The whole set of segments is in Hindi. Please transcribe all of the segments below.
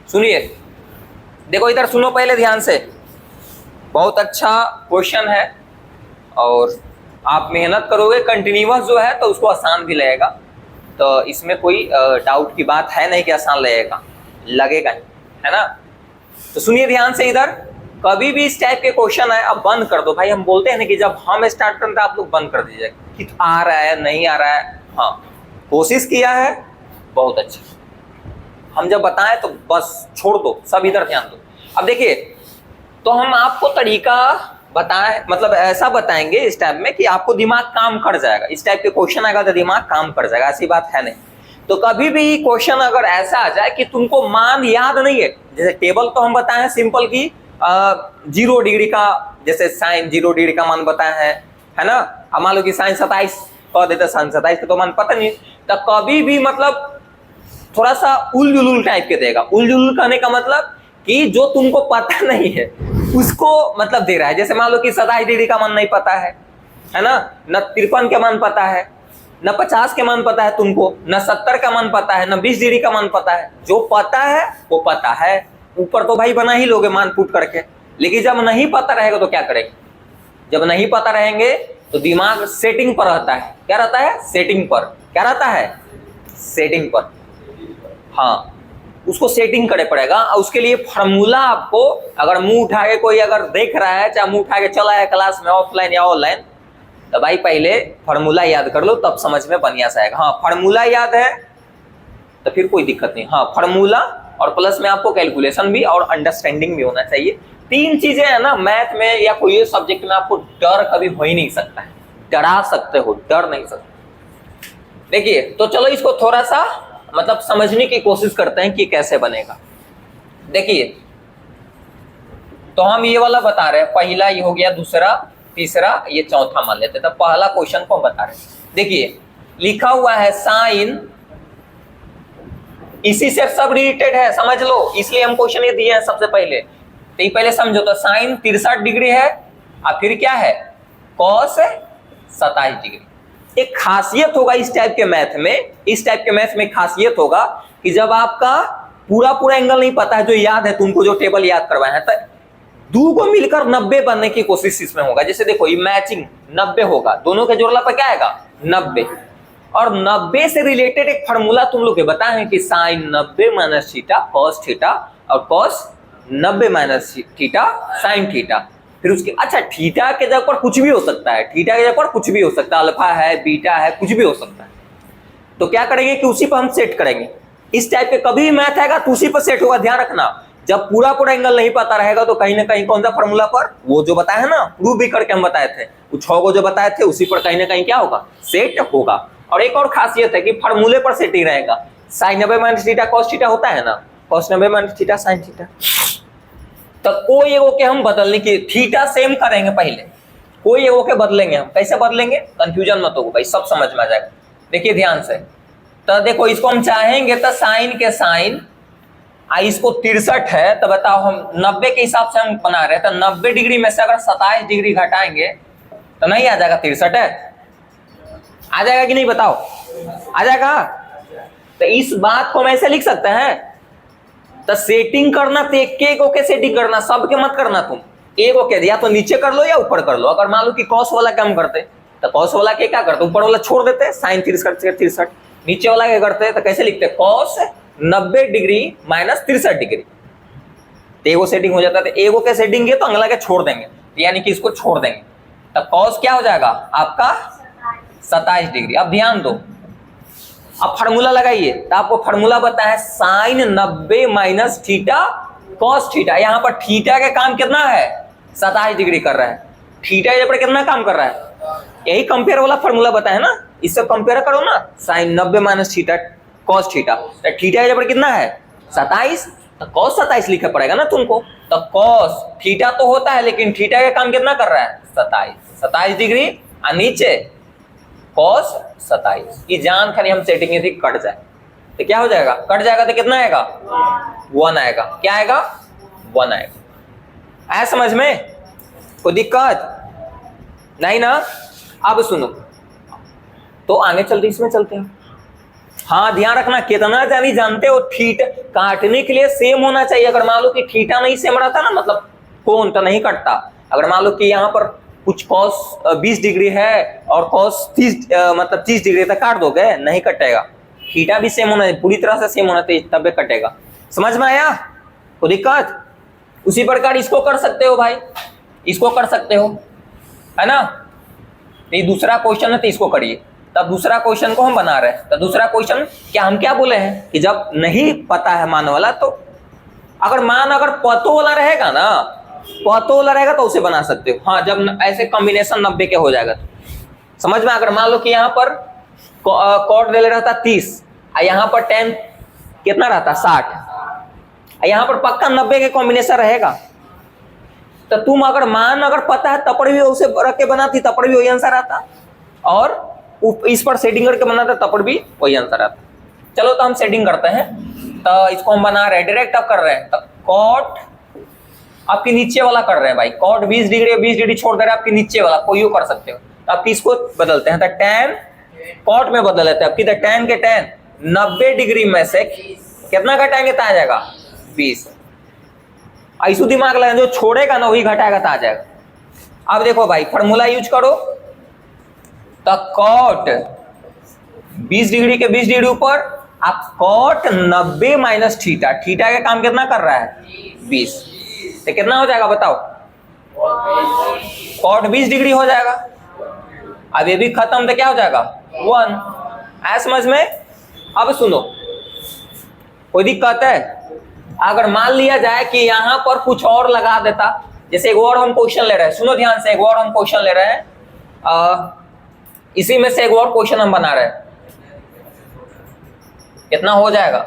सुनिए, देखो इधर सुनो पहले ध्यान से, बहुत अच्छा क्वेश्चन है और आप मेहनत करोगे कंटिन्यूअस जो है तो उसको आसान भी लगेगा, तो इसमें कोई डाउट की बात है नहीं कि आसान लगेगा ही, है ना। तो सुनिए ध्यान से, इधर कभी भी इस टाइप के क्वेश्चन है अब बंद कर दो भाई। हम बोलते हैं ना कि जब हम स्टार्ट करते हैं आप लोग बंद कर दीजिए कि आ रहा है नहीं आ रहा है। हाँ, कोशिश किया है, बहुत अच्छा। हम जब बताएं तो बस छोड़ दो, सब इधर ध्यान दो। अब देखिए, तो हम आपको तरीका बताएं, मतलब ऐसा बताएंगे इस टाइप में कि आपको दिमाग काम कर जाएगा। इस टाइप के क्वेश्चन आएगा तो दिमाग काम कर जाएगा, ऐसी बात है नहीं। तो कभी भी क्वेश्चन अगर ऐसा आ जाए कि तुमको मान याद नहीं है, जैसे टेबल तो हम बताए सिंपल की 0 डिग्री का, जैसे साइन 0 डिग्री का मान बताया है ना। अब मान लो कि साइन 27 कह देते, साइन 27 का तो मान पता नहीं, तो कभी भी मतलब थोड़ा सा उलझुल टाइप के देगा। उलझुल कहने का मतलब कि जो तुमको पता नहीं है उसको मतलब दे रहा है। जैसे मान लो कि 27 डिग्री का मान नहीं पता है ना, न 53 के मान पता है, न 50 के मान पता है तुमको, न 70 का मान पता है, न 20 डिग्री का मान पता है। जो पता है वो पता है, ऊपर तो भाई बना ही लोगे मान पुट करके। लेकिन जब नहीं पता रहेगा तो क्या करेंगे? जब नहीं पता रहेंगे तो दिमाग सेटिंग पर रहता है। क्या रहता है? सेटिंग पर। क्या रहता है? सेटिंग पर। हाँ, उसको सेटिंग करे पड़ेगा। और उसके लिए फार्मूला आपको, अगर मुंह उठा के कोई अगर देख रहा है, चाहे मुंह उठा के चला है क्लास में ऑफलाइन या ऑनलाइन, तो भाई पहले फार्मूला याद कर लो, तब समझ में बढ़िया से आएगा। हाँ, फार्मूला याद है तो फिर कोई दिक्कत नहीं। हाँ, फार्मूला और प्लस में आपको कैलकुलेशन भी और अंडरस्टैंडिंग भी होना चाहिए। 3 चीजें है ना मैथ में या कोई सब्जेक्ट में, आपको डर कभी हो ही नहीं सकता है। डरा सकते हो, डर नहीं सकते। देखिए, तो चलो इसको थोड़ा सा मतलब समझने की कोशिश करते हैं कि कैसे बनेगा। देखिए, तो हम ये वाला बता रहे हैं, पहला ये हो गया, दूसरा, तीसरा, ये चौथा मान लेते हैं। तो पहला क्वेश्चन को हम बता रहे हैं। देखिए, लिखा हुआ है साइन, इसी से सब रिलेटेड है, समझ लो, इसलिए हम क्वेश्चन ये दिए हैं सबसे पहले। तो ये पहले समझो, तो साइन 63 डिग्री है और फिर क्या है? Cos 27 degree. एक खासियत होगा इस टाइप के मैथ में, इस टाइप के मैथ में खासियत होगा कि जब आपका पूरा एंगल नहीं पता है, जो याद है तुमको, जो टेबल याद करवाए हैं, तो 2 को मिलकर 90 बनने की कोशिश इसमें होगा। जैसे देखो, ये मैचिंग 90 होगा, दोनों के जोड़ला पर क्या आएगा? 90। और 90 से रिलेटेड एक फार्मूला तुम लोग के बताए हैं कि sine 90 minus theta cos theta, और cos 90 minus theta sine theta. फिर उसके अच्छा, थीटा के जगह पर कुछ भी हो सकता है, थीटा के जगह पर कुछ भी हो सकता है, अल्फा है, बीटा है, कुछ भी हो सकता है। तो क्या करेंगे कि उसी पर हम सेट करेंगे। इस टाइप के कभी भी मैथ आएगा तो उसी पर सेट होगा। ध्यान रखना, जब पूरा एंगल नहीं पता रहेगा तो कहीं ना कहीं कौन सा फार्मूला पर, वो जो बताया है ना, प्रूव भी करके हम बताए थे, वो 6 को जो बताए थे उसी पर कहीं ना कहीं क्या होगा? सेट होगा। और एक और खासियत है कि फार्मूले पर सेटिंग रहेगा। Sine 90 minus theta cos theta होता है ना, cos 90 minus theta sine theta. तो कोई एगो के हम बदलने की, थीटा सेम करेंगे पहले, कोई एगो के बदलेंगे हम। कैसे बदलेंगे? कंफ्यूजन मत हो भाई, सब समझ में आ जाएगा। देखिए ध्यान से, तो देखो इसको हम चाहेंगे तो साइन के साइन, इसको 63 है, तो बताओ हम 90 के हिसाब से हम बना रहे हैं, तो 90 डिग्री में से अगर 27 डिग्री घटाएंगे तो नहीं आ जाएगा 63 है? आ जाएगा कि नहीं बताओ? आ जाएगा। तो इस बात को हम ऐसे लिख सकते हैं, तो सेटिंग करना तो एक के सेटिंग करना, सबके मत करना। तुम एक के या तो नीचे कर लो या ऊपर कर लो। अगर मान लो कि कॉस वाला काम करते तो कॉस वाला के क्या करते? ऊपर वाला छोड़ देते, साइन 63, नीचे वाला क्या करते? तो कैसे लिखते? Cos 90 degree minus 63 degree. तो एगो सेटिंग हो जाता है। तो एगो के सेटिंग है तो अगला के छोड़ देंगे, यानी कि इसको छोड़ देंगे। तो कॉस क्या हो जाएगा आपका? 27 डिग्री। अब ध्यान दो, अब फार्मूला लगाइए। तो आपको फार्मूला बताया है sine 90 minus theta cos theta. यहाँ पर थीटा का काम कितना है? 27 डिग्री कर रहा है। थीटा यहाँ पर कितना काम कर रहा है? यही कंपेयर वाला फार्मूला बताया ना, इससे कंपेयर करो ना, sine 90 minus theta cos theta. तो थीटा यहाँ पर कितना है? 27। तो कॉस 27 लिखना पड़ेगा ना तुमको। तो कॉस थीटा तो होता है, लेकिन थीटा का काम कितना कर रहा है? 27 डिग्री, और नीचे कॉस 27। ये जान खाली हम सेटिंग थी कट जाए तो क्या हो जाएगा? कट जाएगा तो कितना आएगा? 1 आएगा। क्या आएगा? 1 आएगा। आया समझ में? कोई दिक्कत नहीं ना? अब सुनो, तो आगे चलते इसमें चलते हैं। हाँ, ध्यान रखना, कितना जानी जानते हो थीटा काटने के लिए सेम होना चाहिए। अगर मान लो कि थीटा नहीं सेम रहता ना, मतलब कोण तो नहीं कटता। अगर मान लो कि यहाँ पर कुछ cos 20 डिग्री है और cos 30 मतलब 30 डिग्री तक काट दोगे, नहीं कटेगा। थीटा भी सेम होना चाहिए, पूरी तरह से सेम होना चाहिए, तब कटेगा। समझ में आया? कोई दिक्कत? उसी प्रकार इसको कर सकते हो भाई, इसको कर सकते हो, है ना। ये दूसरा क्वेश्चन है तो इसको करिए। तब दूसरा क्वेश्चन को हम बना रहे हैं। तो दूसरा क्वेश्चन क्या हम क्या बोले हैं कि जब नहीं पता है मान वाला, तो अगर मान अगर पतो वाला रहेगा ना, पतो वाला रहेगा तो उसे बना सकते हो। हाँ, जब ऐसे कॉम्बिनेशन 90 के हो जाएगा तो समझ में। अगर मान लो कि यहाँ पर कॉट ले रहता 30 और यहाँ पर tan कितना रहता 60, यहाँ पर पक्का 90 के कॉम्बिनेशन रहेगा। तो तुम अगर मान अगर पता है तपड़ भी उसे रख के बनाती, तपड़ भी वही आंसर आता, और इस पर सेटिंग करके बनाता तपड़ भी वही आंसर आता। चलो तो हम सेटिंग करते हैं। तो इसको हम बना रहे हैं, डायरेक्ट अब कर रहे हैं। तो कॉट आपके नीचे वाला कर रहे हैं भाई, कॉट 20 डिग्री 20 डिग्री छोड़ दे रहे हैं, आपके नीचे वाला कोई कर सकते हो। तो आप इसको बदलते हैं, तो tan कॉट में बदल लेते हैं आपकी। तो tan के tan 90 डिग्री में से कितना घटाएंगे तो आ जाएगा 20। ऐसा दिमाग लगा, जो छोड़ेगा ना वही घटाएगा तो आ जाएगा। अब देखो भाई फॉर्मूला यूज करो। तो कॉट 20 डिग्री के 20 डिग्री ऊपर आप कॉट 90 माइनस थीटा, थीटा का काम कितना कर रहा है 20, तो कितना हो जाएगा बताओ? कॉट 20 डिग्री हो जाएगा। अब ये भी खत्म तो क्या हो जाएगा 1। ऐसा समझ में? अब सुनो, कोई दिक्कत है? अगर मान लिया जाए कि यहां पर कुछ और लगा देता, जैसे एक और हम क्वेश्चन ले रहे हैं, सुनो ध्यान से, एक और हम क्वेश्चन ले रहे हैं, इसी में से एक और क्वेश्चन हम बना रहे हैं। कितना हो जाएगा?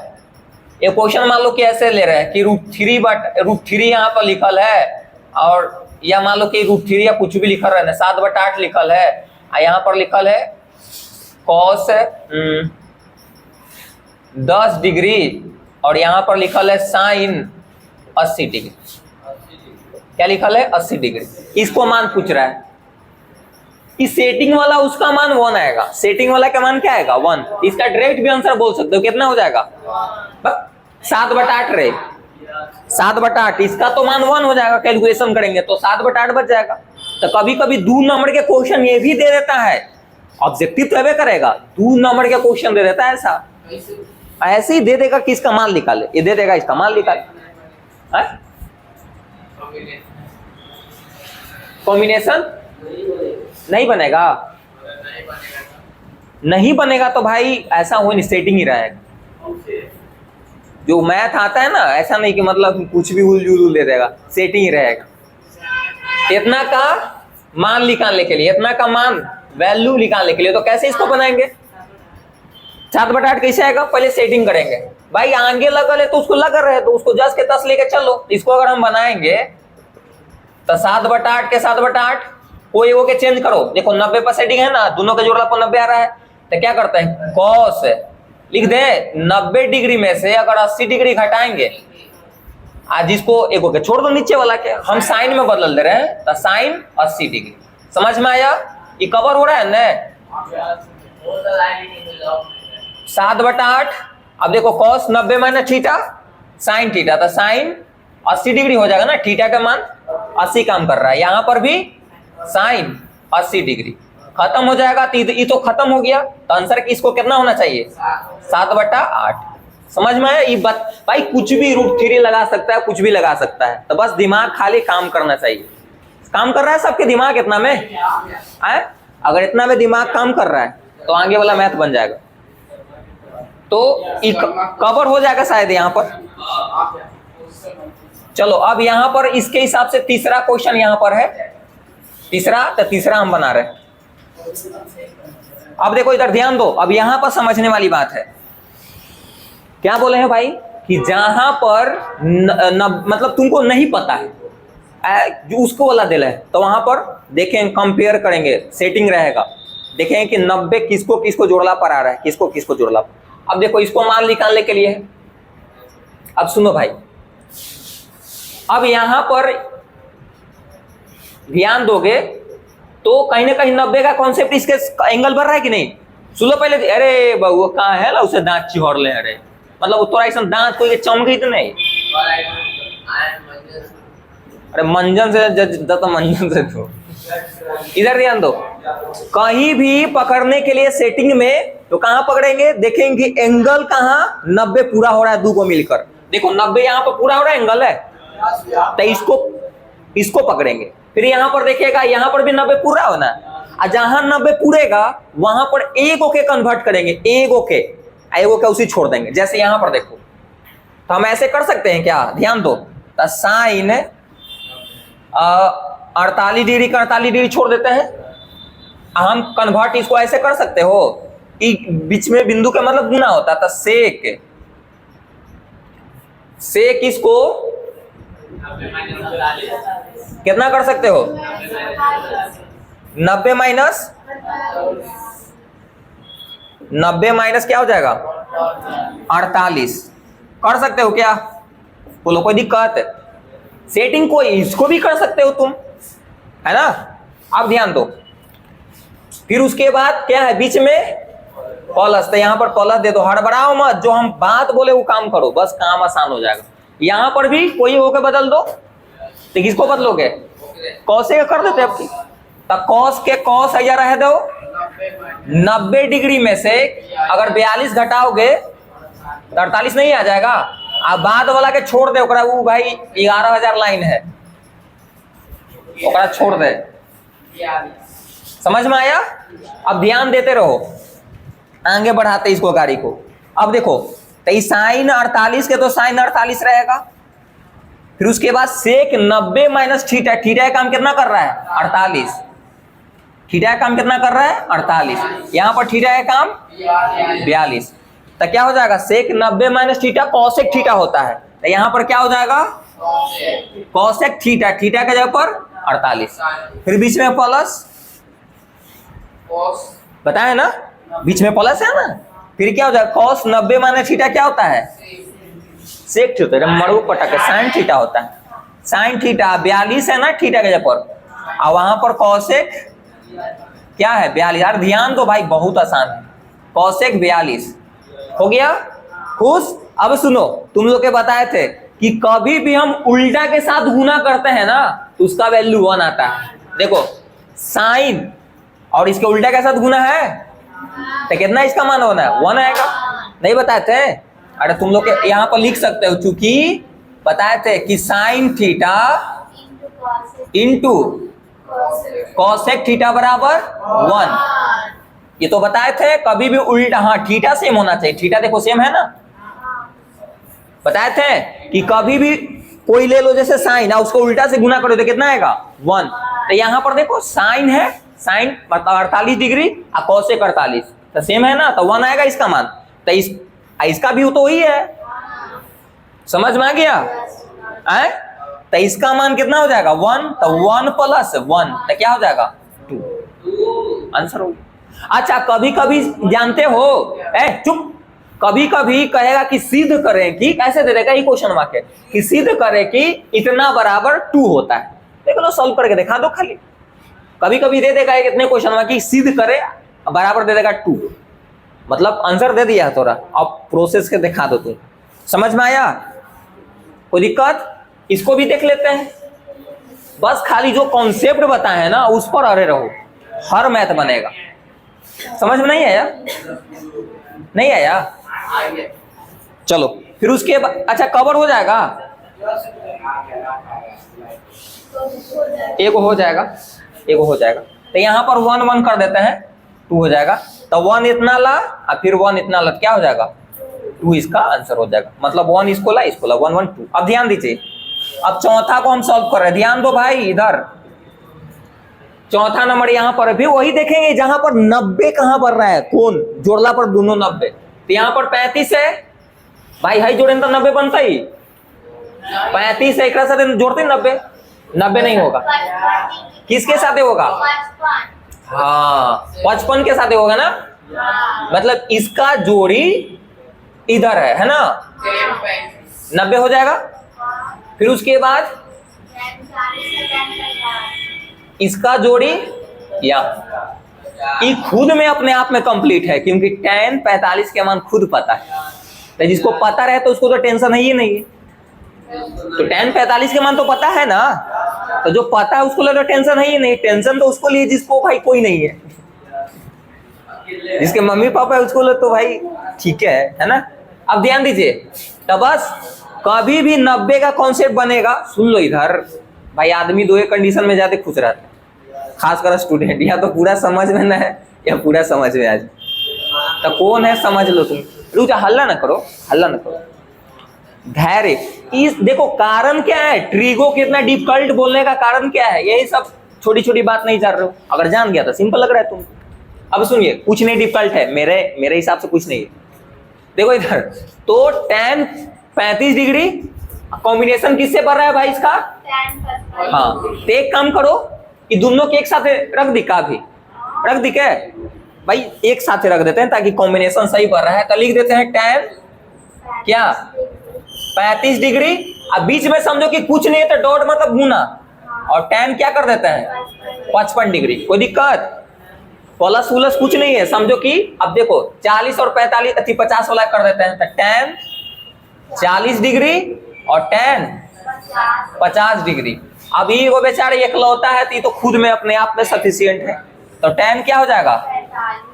एक क्वेश्चन मान लो कि ऐसे ले रहे हैं कि √3 यहाँ पर लिखल है, और या मान लो कि √3 या कुछ भी लिखल रहे हैं, 7/8 लिखल है, और यहाँ पर लिखल है cos 10 डिग्री, और यहाँ पर लिखल है sin 80 डिग्री। क्या लिखल है? 80 डिग्री। इसको मान पूछ रहा है कि सेटिंग वाला उसका मान 1 आएगा, सेटिंग वाला का मान क्या आएगा 1। इसका डायरेक्ट भी आंसर बोल सकते हो, कितना हो जाएगा? 7/8 रहे, 7/8, इसका तो मान 1 हो जाएगा, कैलकुलेशन करेंगे तो 7/8 बच जाएगा। तो कभी कभी 2 नंबर के क्वेश्चन ये भी दे देता है, ऑब्जेक्टिव तो करेगा, 2 नंबर के क्वेश्चन दे देता है, ऐसे ही दे देगा कि इसका मान निकाले, ये दे देगा इसका मान निकाले। कॉम्बिनेशन नहीं बनेगा, नहीं बनेगा तो भाई ऐसा हो नहीं, सेटिंग ही रहेगा। जो मैथ आता है ना, ऐसा नहीं कि मतलब कुछ भी उल दे देगा, सेटिंग ही रहेगा। इतना का मान निकालने के लिए, इतना का मान वैल्यू निकालने के लिए, तो कैसे इसको बनाएंगे? 7/8 कैसे आएगा? पहले सेटिंग करेंगे भाई, आगे लगल है तो उसको लग रहे तो उसको 10 के 10 लेके चलो। इसको अगर हम बनाएंगे तो 7/8 के 7/8 कोई वो के चेंज करो, देखो 90 पर सेटिंग है ना, दोनों के जोड़ला पर 90 आ रहा है, तो क्या करते हैं cos लिख दे 90 डिग्री में से अगर 80 डिग्री घटाएंगे, आज इसको एक हो छोड़ दो नीचे वाला के, हम साइन में बदल दे रहे हैं, तो साइन 80 डिग्री। समझ में आया? ये कवर हो रहा है ना? 7/8। अब देखो cos 90 minus theta sine theta, तो साइन 80 डिग्री हो जाएगा ना, थीटा का मान 80 काम कर रहा है, यहाँ पर भी साइन 80 डिग्री। खत्म हो जाएगा, तो ये तो खत्म हो गया, तो आंसर इसको कितना होना चाहिए 7/8। समझ में आया? ये भाई कुछ भी √3 लगा सकता है, कुछ भी लगा सकता है, तो बस दिमाग खाली काम करना चाहिए। काम कर रहा है सबके दिमाग इतना में है? अगर इतना में दिमाग काम कर रहा है तो आगे वाला मैथ बन जाएगा, तो कवर हो जाएगा शायद यहाँ पर। चलो अब यहाँ पर इसके हिसाब से तीसरा क्वेश्चन यहाँ पर है, तीसरा, तो तीसरा हम बना रहे हैं। अब देखो इधर ध्यान दो, अब यहाँ पर समझने वाली बात है। क्या बोले हैं भाई कि जहां पर मतलब तुमको नहीं पता है, जो उसको वाला दिल है, तो वहां पर देखें, कंपेयर करेंगे, सेटिंग रहेगा, देखें कि 90 किसको किसको जोड़ला पर आ रहा है, किसको किसको जोड़ला पर। अब देखो इसको मान निकालने के लिए है। अब सुनो भाई, अब यहां पर ध्यान दोगे तो कहीं ना कहीं 90 का कॉन्सेप्ट इसके एंगल भर रहा है कि नहीं? सुनो पहले, अरे बउआ कहाँ है ना, उसे दांत चिहोड़ ले, अरे मतलब तोरा ऐसा दांत कोई चमकी तो नहीं। अरे मंजन से तो मंजन से दो। इधर ध्यान दो, कहीं भी पकड़ने के लिए सेटिंग में तो कहां पकड़ेंगे, देखेंगे एंगल कहां 90 पूरा हो रहा है, दो को मिलकर देखो 90 यहां पर पूरा हो रहा है, एंगल है तो इसको पकड़ेंगे। फिर यहां पर देखिएगा यहां पर भी 90 पूरा होना है, और जहां 90 पूरेगा वहां पर एक ओके कन्वर्ट करेंगे, एक ओके उसी छोड़ देंगे। जैसे यहां पर देखो तो हम ऐसे कर सकते हैं क्या, ध्यान दो, तो साइन 48 डिग्री का 48 डिग्री छोड़ देते हैं। हम कन्वर्ट इसको ऐसे कर सकते हो कि बीच में बिंदु का मतलब गुना होता था, सेक इसको कितना कर सकते हो, 90 माइनस क्या हो जाएगा 48 कर सकते हो क्या, बोलो कोई दिक्कत, सेटिंग कोई इसको भी कर सकते हो तुम, है ना। अब ध्यान दो, फिर उसके बाद क्या है बीच में प्लस, तो यहां पर प्लस दे दो, हड़बड़ाओ मत, जो हम बात बोले वो काम करो, बस काम आसान हो जाएगा। यहां पर भी कोई होके बदल दो, तो किसको बदलोगे, कॉस से कर देते आपकी, तो कॉस के कॉस या रह दो 90 डिग्री में से अगर 42 घटाओगे तो 48 नहीं आ जाएगा। अब बाद वाला के छोड़ दे, वो भाई 11,000 लाइन है, छोड़ दे, समझ में आया। अब ध्यान देते रहो, आगे बढ़ाते इसको गाड़ी को। अब देखो तो साइन 48 के तो साइन 48 रहेगा, फिर उसके बाद सेक 90 माइनस थीटा, थीटा का काम कितना कर रहा है 48, थीटा का काम कितना कर रहा है 48, यहां पर थीटा का काम 42, तो क्या हो जाएगा सेक 90 माइनस थीटा कॉसेक थीटा होता है, तो यहां पर क्या हो जाएगा कॉसेक थीटा, थीटा के जगह पर 48, फिर बीच में प्लस, बताए ना बीच में प्लस है ना, फिर क्या हो जाएगा कॉस 90 माइनस थीटा क्या होता है सेक थीटा, मरू पटक साइन थीटा होता है, साइन थीटा 42 है ना थीटा के जगह पर, और वहां पर कॉसेक क्या है 42, यार ध्यान दो भाई बहुत आसान है, कॉसेक 42 हो गया खुश। अब सुनो, तुम लोग के बताए थे कि कभी भी हम उल्टा के साथ गुना करते हैं ना तो उसका वैल्यू 1 आता है। देखो साइन और इसके उल्टा के साथ गुना है तो कितना इसका मान होना है 1 आएगा, नहीं बताए थे, अरे तुम लोग के यहाँ पर लिख सकते हो, चूंकि बताए थे कि sine theta into cosec theta बराबर 1, ये तो बताए थे। कभी भी उल्टा, हाँ थीटा सेम होना चाहिए, थीटा देखो सेम है ना, बताए थे कि कभी भी कोई ले लो जैसे साइन और उसको उल्टा से गुना करो तो कितना आएगा 1, तो यहाँ पर देखो साइन है, साइन मतलब 48 डिग्री और कॉसेक 48 तो सेम है ना, तो 1 आएगा इसका मान, तो इसका भी तो वही है, समझ में आ गया है, तो इसका मान कितना हो जाएगा 1, तो 1 प्लस 1 तो क्या हो जाएगा 2, आंसर हो। अच्छा कभी कभी जानते हो, चुप, कभी कभी कहेगा कि सिद्ध करें कि, कैसे दे देगा ये क्वेश्चन मार्क है कि सिद्ध करें कि इतना बराबर 2 होता है, देखो लो सॉल्व करके दिखा दो खाली, कभी कभी दे देगा इतने क्वेश्चन मार्क कि सिद्ध करे बराबर दे देगा 2, मतलब आंसर दे दिया थोड़ा, अब प्रोसेस के दिखा दो तुम, समझ में आया, कोई दिक्कत, इसको भी देख लेते हैं, बस खाली जो कॉन्सेप्ट बताए हैं ना उस पर अरे रहो, हर मैथ बनेगा, समझ में नहीं आया, नहीं आया, चलो फिर उसके बाद अच्छा कवर हो जाएगा, एक हो जाएगा, तो यहाँ पर 1 1 कर देते हैं 2 हो जाएगा, तो 1 इतना ला और फिर 1 इतना ला, क्या हो जाएगा 2, इसका आंसर हो जाएगा, मतलब 1 इसको ला 1 1 2। अब ध्यान दीजिए, अब चौथा को हम सॉल्व कर रहे हैं, ध्यान दो भाई, इधर चौथा नंबर यहाँ पर भी वही देखेंगे जहां पर 90 कहां बन रहा है, कौन जोड़ला पर दोनों 90, तो यहाँ पर 35 है भाई, हाई जोड़े तो 90 बनता ही, 35 है एक साथ जोड़ते 90 नहीं होगा, किसके साथ होगा, हाँ 55 के साथ होगा ना, मतलब इसका जोड़ी इधर है ना, 90 हो जाएगा, फिर उसके बाद इसका जोड़ी या ये खुद में अपने आप में कंप्लीट है, क्योंकि tan 45 के मान खुद पता है, तो जिसको पता रहे तो उसको तो टेंशन है ही नहीं है। तो tan 45 के मान तो पता है ना, तो जो पता है उसको तो टेंशन है ही नहीं। टेंशन तो उसको लिए जिसको भाई कोई नहीं है, जिसके मम्मी पापा है उसको तो भाई ठीक है ना। अब ध्यान दीजिए, तो बस कभी भी 90 का कॉन्सेप्ट बनेगा, सुन लो इधर भाई, आदमी दो एक कंडीशन में ज्यादा खुश रहता है, खासकर स्टूडेंट, या तो पूरा समझ में ना है या पूरा समझ में आ जाए। तो कौन है समझ लो तुम, रुक जा, हल्ला ना करो, हल्ला ना करो, धैर्य। इस देखो कारण क्या है, ट्रिगो कितना डिफिकल्ट बोलने का कारण क्या है, यही सब छोटी छोटी बात नहीं जान रहे हो। अगर जान गया तो सिंपल लग रहा है तुमको। अब सुनिए, कुछ नहीं डिफिकल्ट है, मेरे हिसाब से कुछ नहीं है। देखो इधर, तो tan 35 डिग्री कॉम्बिनेशन किससे बढ़ रहा है भाई इसका, हाँ, तो एक काम करो कि दोनों के एक साथ रख दी, का भी रख दी क्या भाई, एक साथ रख देते हैं ताकि कॉम्बिनेशन सही बढ़ रहा है। तो लिख देते हैं tan क्या 35 डिग्री, अब बीच में समझो कि कुछ नहीं है तो डॉट मतलब गुना, और tan क्या कर देते हैं 55 डिग्री। कोई दिक्कत, प्लस उलस कुछ नहीं है, समझो कि अब देखो 40 और 45 50 वाला कर देते हैं, तो tan 40 डिग्री और tan 50 डिग्री। अब ये वो बेचारे इकलौता है तो ये तो खुद में अपने आप में सफिशिएंट है, तो tan क्या हो जाएगा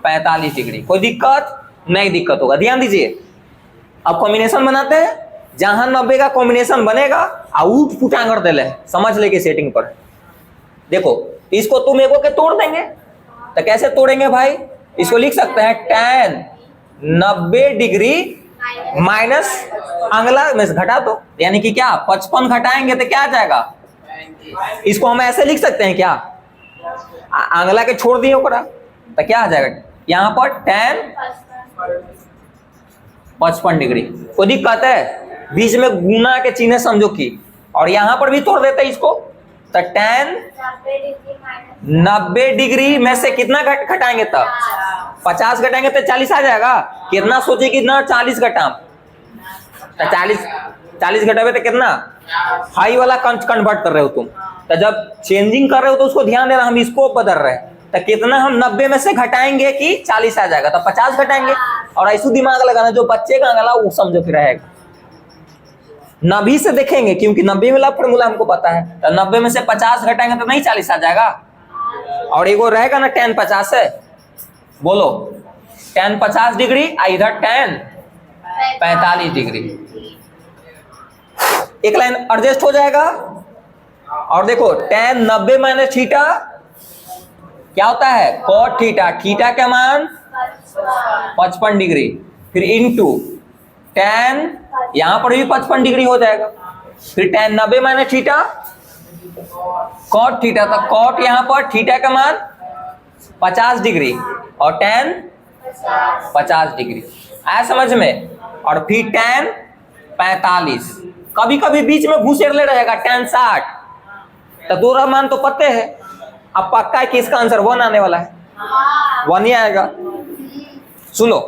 45 डिग्री। कोई दिक्कत नहीं, दिक्कत होगा, ध्यान दीजिए। अब कॉम्बिनेशन बनाते हैं, जहां 90 का कॉम्बिनेशन बनेगा आउट पुटांगर दे ले, समझ ले के सेटिंग पर। देखो इसको तुम एगो के तोड़ देंगे, तो कैसे तोड़ेंगे भाई, इसको लिख सकते हैं tan 90 डिग्री माइनस अगला में घटा दो, यानी कि क्या 55 घटाएंगे तो क्या आ जाएगा, इसको हम ऐसे लिख सकते हैं क्या, अगला के छोड़ दिए ओकरा, तो क्या आ जाएगा यहाँ पर tan 55 डिग्री। कोई दिक्कत है, बीच में गुना के चिन्ह समझो की, और यहाँ पर भी तोड़ देते हैं इसको, तो tan 90 डिग्री में से कितना घटाएंगे, तब 50 घटाएंगे तो 40 आ जाएगा। कितना सोचे, कितना 40 घटाम, तो 40 घटावे तो कितना, हाई वाला कन्वर्ट कर रहे हो तुम, तो जब चेंजिंग कर रहे हो तो उसको ध्यान देना, हम इसको बदल रहे हैं, तो कितना हम 90 में से घटाएंगे कि 40 आ जाएगा, तो 50 घटाएंगे। और ऐसे दिमाग लगाना, जो बच्चे का अगला वो समझो फिर रहेगा, 90 से देखेंगे क्योंकि 90 वाला फॉर्मूला हमको पता है, तो 90 में से 50 घटाएंगे तो नहीं 40 आ जाएगा। और एगो रहेगा ना tan 50 है, बोलो tan 50 डिग्री, इधर tan 45 डिग्री, एक लाइन एडजस्ट हो जाएगा। और देखो tan 90 माइनस थीटा क्या होता है cot थीटा, थीटा का मान 55 डिग्री, फिर इनटू tan, यहां पर भी 55 डिग्री हो जाएगा, फिर tan 90 minus theta cot theta, तो cot यहां पर थीटा का मान 50 डिग्री और tan 50 डिग्री, आया समझ में। और फिर tan 45, कभी कभी बीच में घुसेड़ ले रहेगा tan 60, तो दो मान तो पते है, अब पक्का है कि इसका आंसर 1 आने वाला है, 1 ही आएगा। सुनो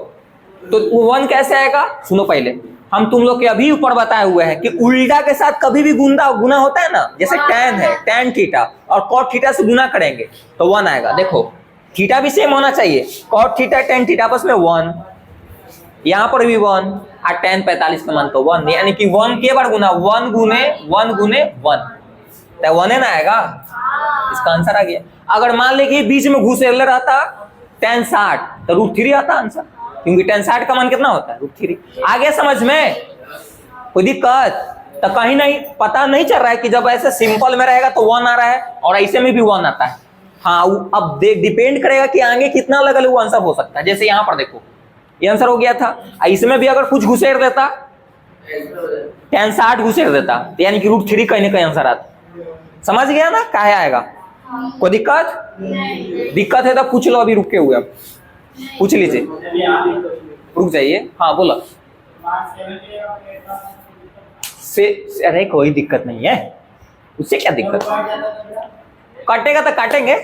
तो 1 कैसे आएगा, सुनो पहले, हम तुम लोग के अभी ऊपर बताए हुए हैं कि उल्टा के साथ कभी भी गुना होता है ना, जैसे tan है tan थीटा और cot थीटा से गुना करेंगे तो 1 आएगा। देखो थीटा भी सेम होना चाहिए, cot थीटा tan थीटा आपस में 1, यहाँ पर भी 1, और tan 45 का मान तो 1, यानी कि 1 के बार गुना, 1 गुने 1, तो 1 है ना आएगा, इसका आंसर आ गया। अगर मान ले कि बीच में घुसेड़ रहता tan 60 तो √3 आता आंसर, क्योंकि tan 60 का मान कितना होता है √3। आ गया समझ में, कोई दिक्कत तो कहीं नहीं, पता नहीं चल रहा है कि जब ऐसे सिंपल में रहेगा तो 1 आ रहा है और ऐसे में भी 1 आता है। हाँ अब डिपेंड करेगा कि आगे कितना अलग अलग वो आंसर हो सकता है। जैसे यहाँ पर देखो ये आंसर हो गया था, इसमें भी अगर कुछ घुसेड़ देता tan 60 घुसेड़ देता, तो यानी कि √3 कहीं ना कहीं आंसर आता। समझ गया ना, काहे आएगा, कोई दिक्कत है तो पूछ लो, अभी रुके हुए, अब पूछ लीजिए, रुक जाइए। हाँ बोलो, अरे कोई दिक्कत नहीं है, उससे क्या दिक्कत, काटेगा तो काटेंगे।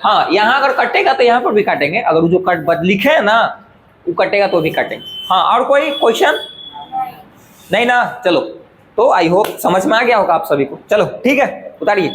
हाँ यहाँ अगर कटेगा तो यहाँ पर भी काटेंगे, अगर वो जो लिखे है ना वो कटेगा तो भी काटेंगे। हाँ और कोई क्वेश्चन नहीं ना, चलो तो आई होप समझ में आ गया होगा आप सभी को। चलो ठीक है, उतारिए।